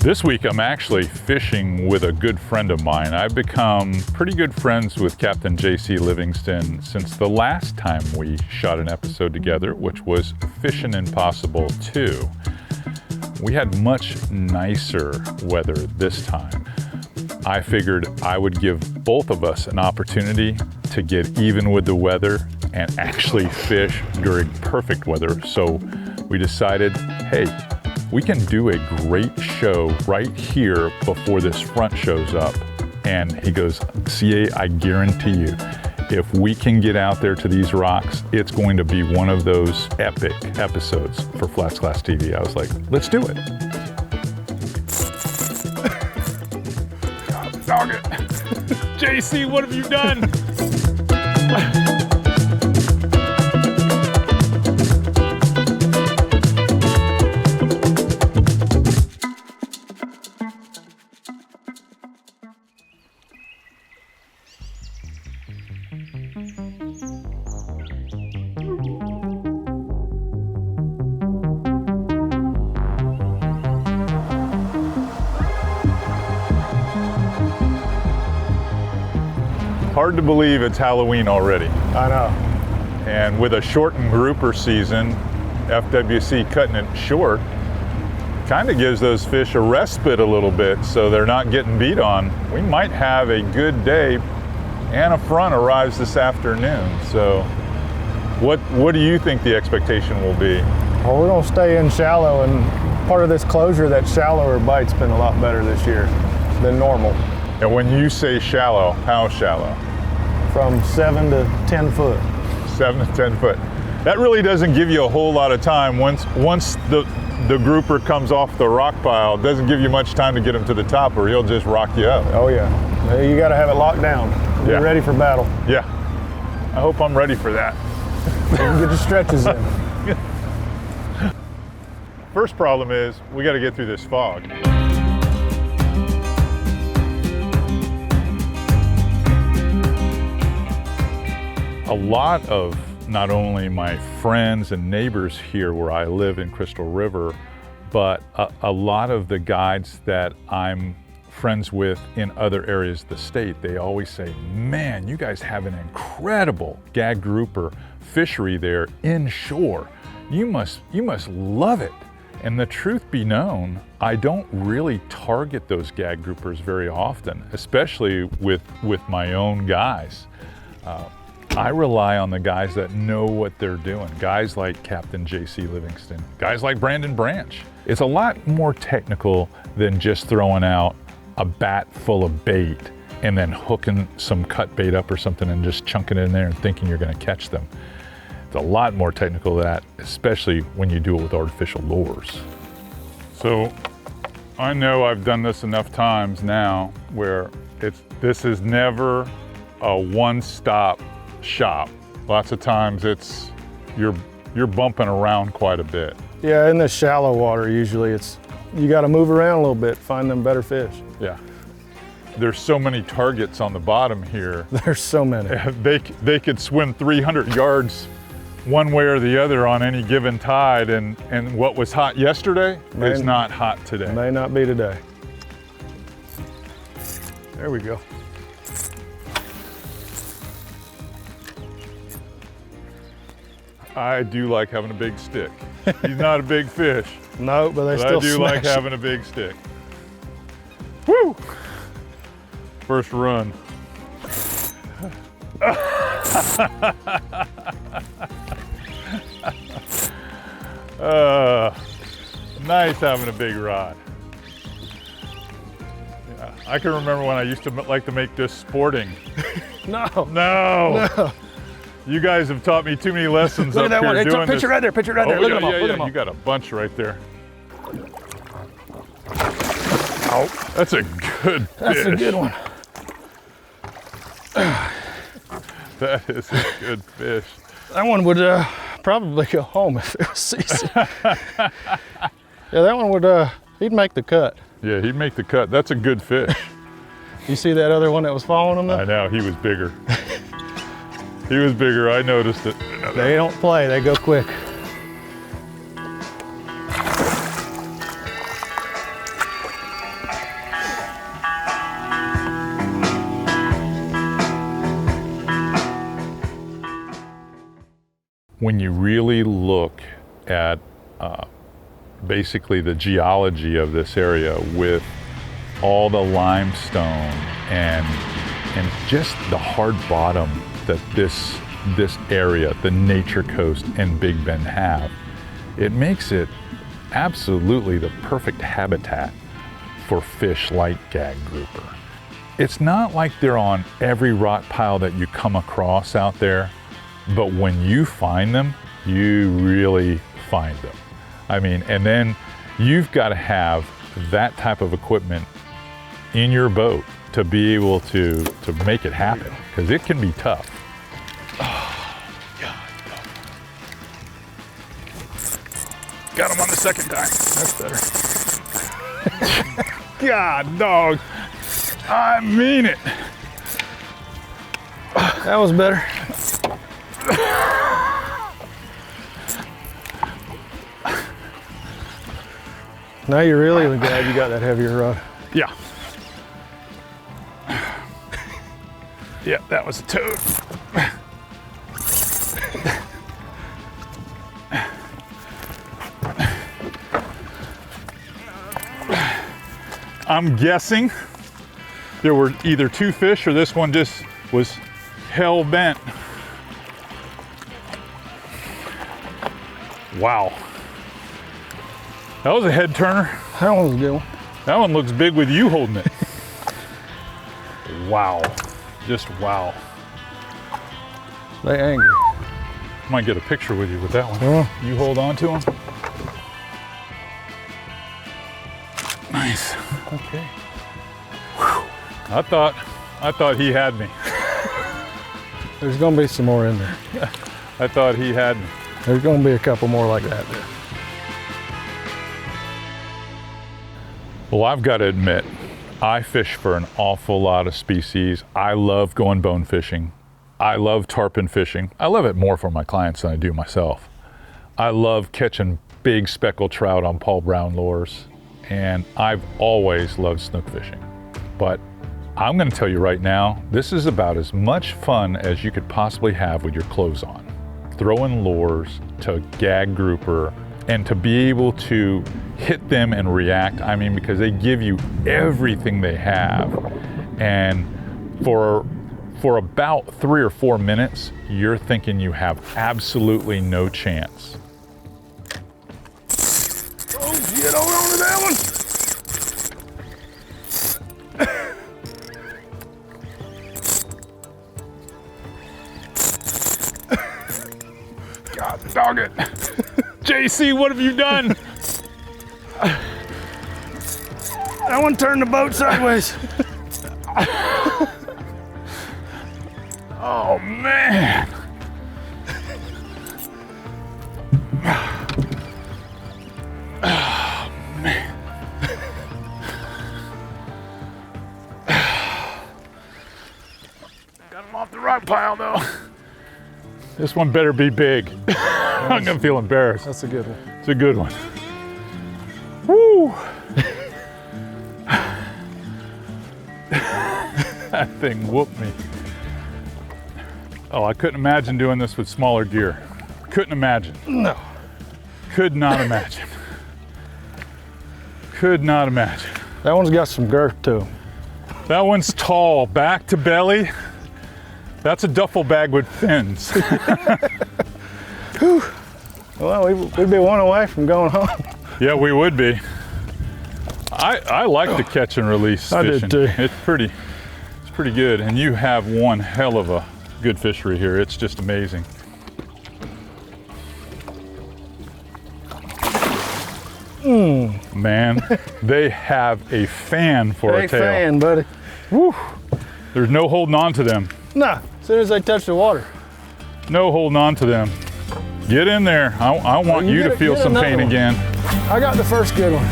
This week I'm actually fishing with a good friend of mine. I've become pretty good friends with Captain JC Livingston since the last time we shot an episode together, which was Fishing Impossible 2. We had much nicer weather this time. I figured I would give both of us an opportunity to get even with the weather and actually fish during perfect weather. So we decided, hey, we can do a great show right here before this front shows up. And he goes, CA, I guarantee you, if we can get out there to these rocks, it's going to be one of those epic episodes for Flats Class TV. I was like, let's do it. Dog it. JC, what have you done? Hard to believe it's Halloween already. I know. And with a shortened grouper season, FWC cutting it short, kind of gives those fish a respite a little bit so they're not getting beat on. We might have a good day, and a front arrives this afternoon. So what do you think the expectation will be? Well, we're gonna stay in shallow, and part of this closure, that shallower bite's been a lot better this year than normal. And when you say shallow, how shallow? From 7 to 10 foot. 7 to 10 foot. That really doesn't give you a whole lot of time. Once the grouper comes off the rock pile, it doesn't give you much time to get him to the top, or he'll just rock you up. Oh yeah, you got to have it locked down. Be ready for battle. Yeah, I hope I'm ready for that. You can get your stretches in. First problem is we got to get through this fog. A lot of not only my friends and neighbors here where I live in Crystal River, but a lot of the guides that I'm friends with in other areas of the state, they always say, man, you guys have an incredible Gag Grouper fishery there inshore. You must love it. And the truth be known, I don't really target those Gag Groupers very often, especially with my own guys. I rely on the guys that know what they're doing. Guys like Captain JC Livingston, guys like Brandon Branch. It's a lot more technical than just throwing out a bat full of bait and then hooking some cut bait up or something and just chunking it in there and thinking you're gonna catch them. It's a lot more technical than that, especially when you do it with artificial lures. So I know I've done this enough times now where this is never a one-stop shop. Lots of times you're bumping around quite a bit. Yeah, in the shallow water, usually you got to move around a little bit, find them better fish. Yeah. There's so many targets on the bottom here. There's so many. They could swim 300 yards one way or the other on any given tide, and what was hot yesterday is not hot today. May not be today. There we go. I do like having a big stick. He's not a big fish. No, but they still I do like having a big stick. Woo! First run. Nice having a big rod. Yeah, I can remember when I used to like to make this sporting. No. You guys have taught me too many lessons Look up at that here one. Hey, doing picture this. right there, picture right there. Look at them all, look at them all. You got a bunch right there. Oh, that's a good fish. That's a good one. That is a good fish. That one would probably go home if it was season. Yeah, that one would, he'd make the cut. Yeah, he'd make the cut. That's a good fish. You see that other one that was following him though? I know, he was bigger. He was bigger, I noticed it. They don't play, they go quick. when you really look at basically the geology of this area with all the limestone and just the hard bottom that this area, the Nature Coast and Big Bend have, it makes it absolutely the perfect habitat for fish like Gag Grouper. It's not like they're on every rock pile that you come across out there, but when you find them, you really find them. I mean, and then you've got to have that type of equipment in your boat to be able to make it happen, because it can be tough. Oh, God. Got him on the second time. That's better. God, dog. I mean it. That was better. Now you're really glad you got that heavier rod. Yeah. Yeah, that was a toad. I'm guessing there were either two fish or this one just was hell bent. Wow. That was a head turner. That one was a good one. That one looks big with you holding it. Wow. Just wow. They angry. Might get a picture with you with that one. You hold on to him. Nice. Okay. Whew. I thought he had me. There's gonna be some more in there. I thought he had me. There's gonna be a couple more like that there. Well, I've got to admit, I fish for an awful lot of species. I love going bone fishing. I love tarpon fishing. I love it more for my clients than I do myself. I love catching big speckled trout on Paul Brown lures, and I've always loved snook fishing. But I'm going to tell you right now, this is about as much fun as you could possibly have with your clothes on. Throwing lures to Gag Grouper and to be able to hit them and react, I mean, because they give you everything they have. And for about 3 or 4 minutes, you're thinking you have absolutely no chance. Oh, get over onto that one. God dog it. JC, what have you done? That one turned the boat sideways. Oh, man. Oh, man. Got him off the rock pile, though. This one better be big. I'm gonna feel embarrassed. That's a good one. It's a good one. Woo! That thing whooped me. Oh, I couldn't imagine doing this with smaller gear. Couldn't imagine. No. Could not imagine. Could not imagine. That one's got some girth to him. That one's tall, back to belly. That's a duffel bag with fins. Well, we'd be one away from going home. Yeah, we would be. I like the catch and release I fishing. did too. It's pretty good. And you have one hell of a good fishery here. It's just amazing. Man, they have a fan for a tail. Fan, buddy. Woo. There's no holding on to them. Nah, as soon as they touch the water. No holding on to them. Get in there. I want you to feel some pain again. I got the first good one.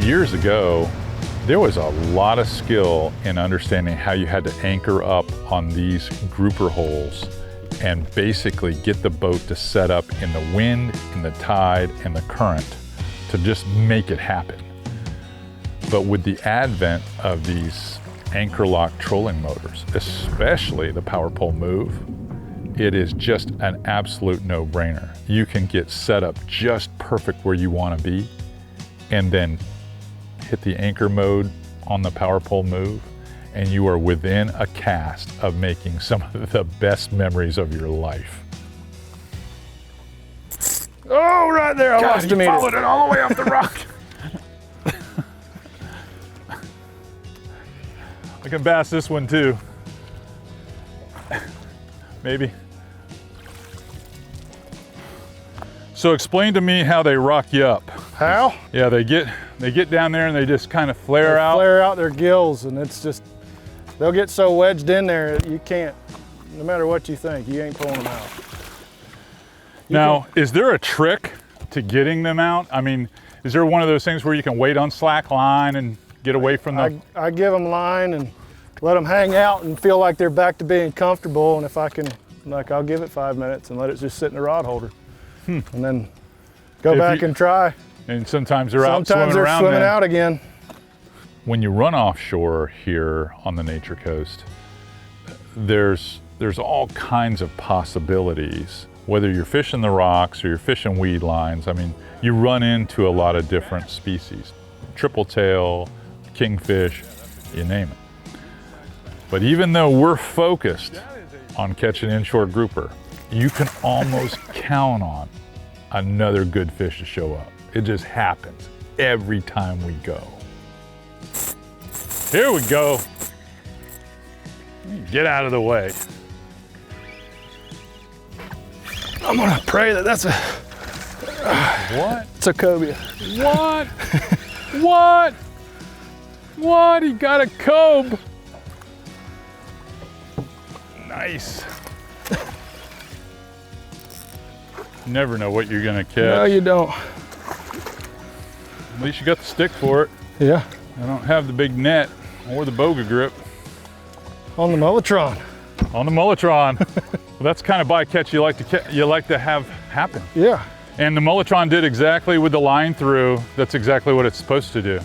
Years ago, There was a lot of skill in understanding how you had to anchor up on these grouper holes and basically get the boat to set up in the wind, in the tide, and the current to just make it happen. But with the advent of these anchor lock trolling motors, especially the power pole move, it is just an absolute no-brainer. You can get set up just perfect where you want to be and then hit the anchor mode on the power pole move, and you are within a cast of making some of the best memories of your life. Oh, right there, I lost him. He followed it all the way up the rock. I can bass this one too. Maybe. So explain to me how they rock you up. How? Yeah, they get down there and they just kind of flare out. Flare out their gills, and it's just, they'll get so wedged in there you can't, no matter what you think, you ain't pulling them out. Now, is there a trick to getting them out? I mean, is there one of those things where you can wait on slack line and get away from them? I give them line and let them hang out and feel like they're back to being comfortable, and if I can, like, I'll give it 5 minutes and let it just sit in the rod holder. And then go back and try. And sometimes they're out swimming around. Sometimes they're swimming out again. When you run offshore here on the Nature Coast, there's all kinds of possibilities. Whether you're fishing the rocks or you're fishing weed lines, I mean, you run into a lot of different species. Triple tail, kingfish, you name it. But even though we're focused on catching inshore grouper, you can almost count on another good fish to show up. It just happens every time we go. Here we go. Get out of the way. I'm gonna pray that that's a... What? It's a cobia. What? What? What? He got a cob. Nice. Never know what you're gonna catch. No, you don't. At least you got the stick for it. Yeah. I don't have the big net or the boga grip. On the Mullotron. On the Mullotron. Well, that's kind of bycatch you like to have happen. Yeah. And the Mullotron did exactly with the line through. That's exactly what it's supposed to do.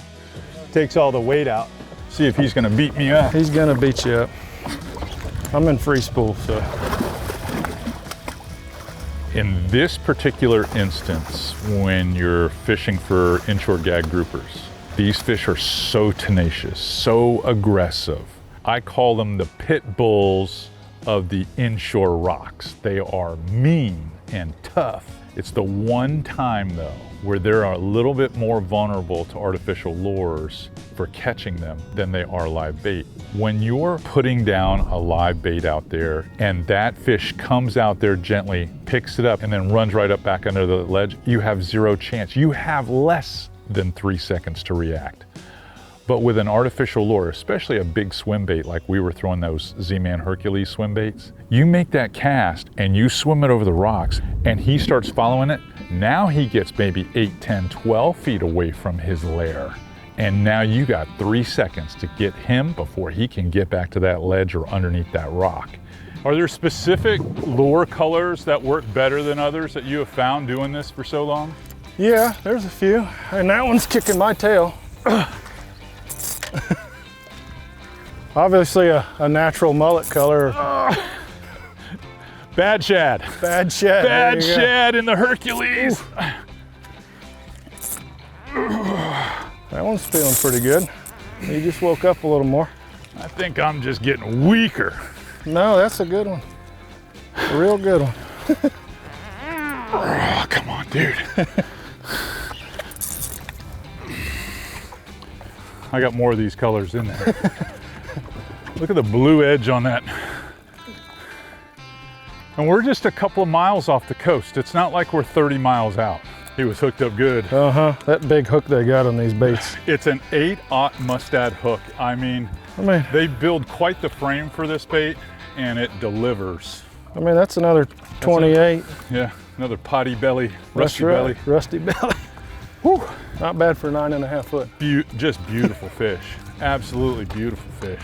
Takes all the weight out. See if he's gonna beat me up. He's gonna beat you up. I'm in free spool, so. In this particular instance, when you're fishing for inshore gag groupers, these fish are so tenacious, so aggressive. I call them the pit bulls of the inshore rocks. They are mean and tough. It's the one time though where they're a little bit more vulnerable to artificial lures for catching them than they are live bait. When you're putting down a live bait out there and that fish comes out there gently, picks it up, and then runs right up back under the ledge, you have zero chance. You have less than 3 seconds to react. But with an artificial lure, especially a big swim bait like we were throwing those Z-Man Hercules swim baits, you make that cast and you swim it over the rocks and he starts following it. Now he gets maybe 8, 10, 12 feet away from his lair. And now you got 3 seconds to get him before he can get back to that ledge or underneath that rock. Are there specific lure colors that work better than others that you have found doing this for so long? Yeah, there's a few. And that one's kicking my tail. Obviously a natural mullet color. Bad shad. Bad shad. Bad shad in the Hercules. That one's feeling pretty good. He just woke up a little more. I think I'm just getting weaker. No, that's a good one. A real good one. Oh, come on, dude. I got more of these colors in there. Look at the blue edge on that. And we're just a couple of miles off the coast. It's not like we're 30 miles out. He was hooked up good. Uh-huh, that big hook they got on these baits. It's an 8/0 Mustad hook. I mean, they build quite the frame for this bait and it delivers. I mean, that's another 28. Yeah, another potty belly, rusty That's right, belly. Rusty belly. Whew. Not bad for a 9.5 foot. Just beautiful fish. Absolutely beautiful fish.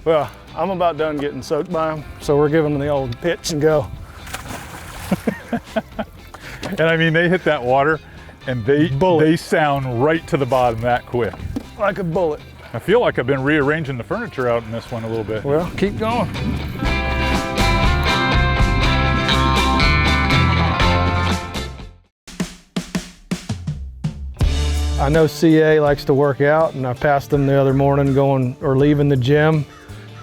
Well, I'm about done getting soaked by them, so we're giving them the old pitch and go. And I mean, they hit that water and they sound right to the bottom that quick. Like a bullet. I feel like I've been rearranging the furniture out in this one a little bit. Well, keep going. I know CA likes to work out, and I passed them the other morning leaving the gym,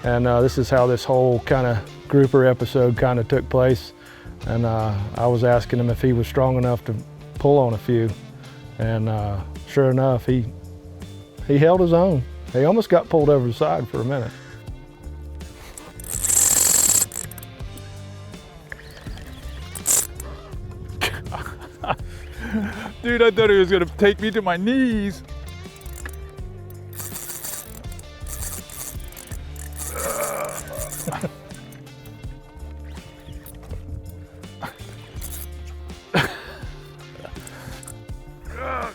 and this is how this whole kind of grouper episode kind of took place. And I was asking him if he was strong enough to pull on a few, and sure enough, he held his own. He almost got pulled over the side for a minute. Dude, I thought he was gonna take me to my knees.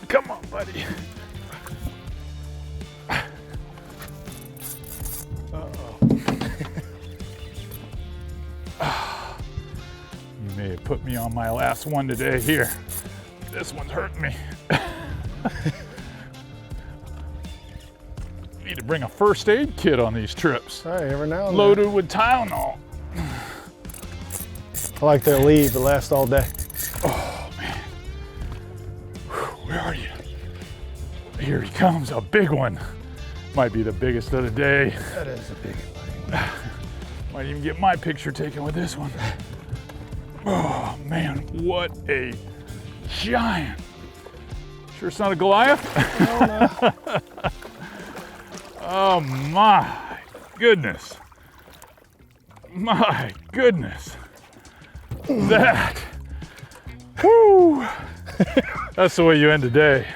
Come on, buddy. You may have put me on my last one today here. This one's hurting me. Need to bring a first aid kit on these trips. Hey, every now and then. Loaded with Tylenol. I like that lead that lasts all day. Oh, man. Where are you? Here he comes, a big one. Might be the biggest of the day. That is a big one. Might even get my picture taken with this one. Oh, man, what a giant. Sure it's not a Goliath? Oh, no. Oh my goodness. My goodness. That. Whoo. That's the way you end a day.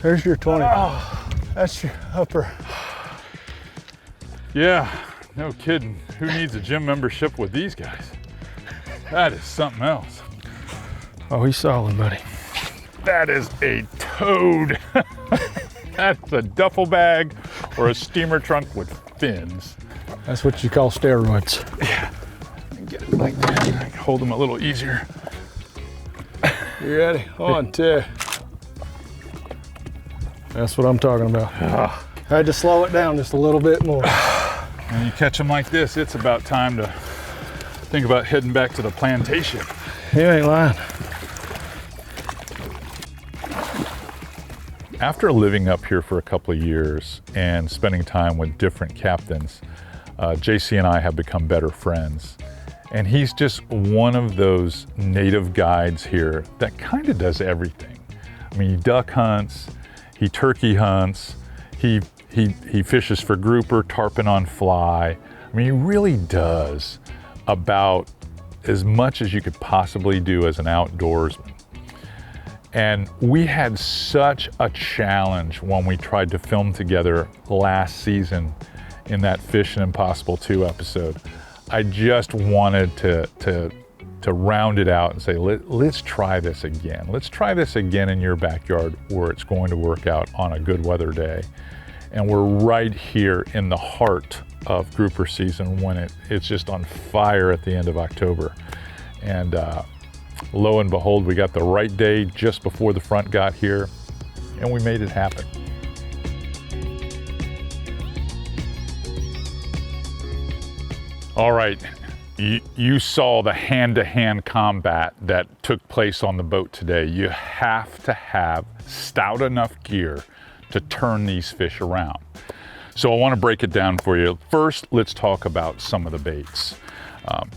There's your 20. Oh, that's your upper. Yeah, no kidding. Who needs a gym membership with these guys? That is something else. Oh, he's solid, buddy. That is a toad. That's a duffel bag or a steamer trunk with fins. That's what you call steroids. Yeah. Get it like that. I can hold them a little easier. You ready? 1, 2. That's what I'm talking about. I had to slow it down just a little bit more. When you catch them like this, it's about time to think about heading back to the plantation. You ain't lying. After living up here for a couple of years and spending time with different captains, JC and I have become better friends. And he's just one of those native guides here that kind of does everything. I mean, he duck hunts, he turkey hunts, he fishes for grouper, tarpon on fly. I mean, he really does about as much as you could possibly do as an outdoorsman. And we had such a challenge when we tried to film together last season in that Fishing Impossible 2 episode. I just wanted to round it out and say, let's try this again. Let's try this again in your backyard where it's going to work out on a good weather day. And we're right here in the heart of grouper season when it's just on fire at the end of October. And lo and behold, we got the right day just before the front got here, and we made it happen. All right, you saw the hand-to-hand combat that took place on the boat today. You have to have stout enough gear to turn these fish around. So I want to break it down for you. First, let's talk about some of the baits.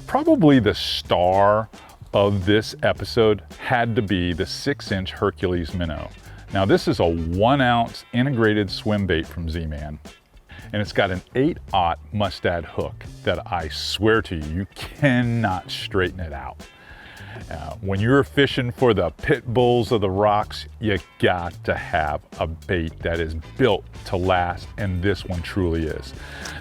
Probably the star of this episode had to be the 6-inch Hercules minnow. Now this is a 1-ounce integrated swim bait from Z-Man, and it's got an 8/0 mustad hook that I swear to you cannot straighten it out. When you're fishing for the pit bulls of the rocks, you got to have a bait that is built to last, and this one truly is.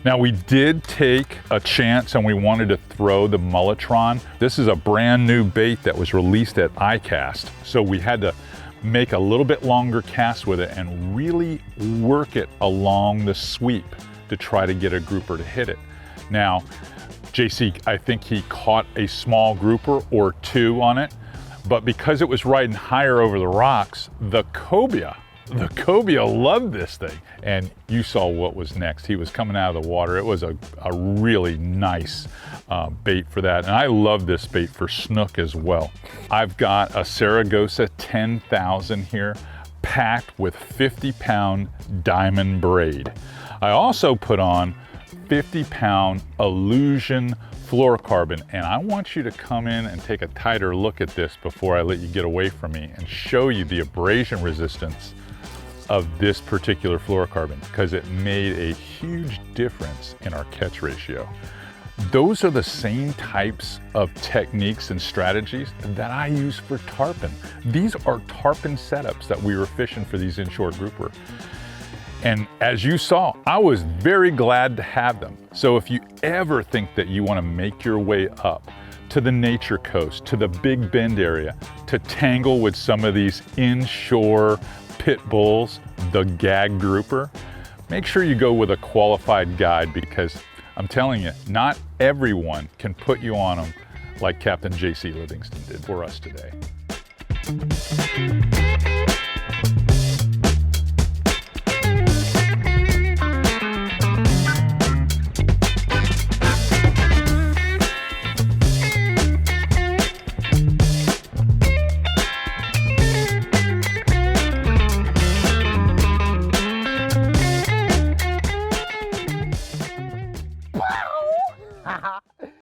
Now, we did take a chance and we wanted to throw the Mullitron. This is a brand new bait that was released at ICAST, so we had to make a little bit longer cast with it and really work it along the sweep to try to get a grouper to hit it. Now, JC, I think he caught a small grouper or two on it, but because it was riding higher over the rocks, the cobia loved this thing. And you saw what was next. He was coming out of the water. It was a really nice bait for that. And I love this bait for snook as well. I've got a Saragossa 10,000 here, packed with 50-pound diamond braid. I also put on 50-pound Illusion fluorocarbon, and I want you to come in and take a tighter look at this before I let you get away from me and show you the abrasion resistance of this particular fluorocarbon, because it made a huge difference in our catch ratio. Those are the same types of techniques and strategies that I use for tarpon. These are tarpon setups that we were fishing for these inshore grouper. And as you saw, I was very glad to have them. So if you ever think that you want to make your way up to the Nature Coast, to the Big Bend area, to tangle with some of these inshore pit bulls, the Gag Grouper, make sure you go with a qualified guide, because I'm telling you, not everyone can put you on them like Captain JC Livingston did for us today.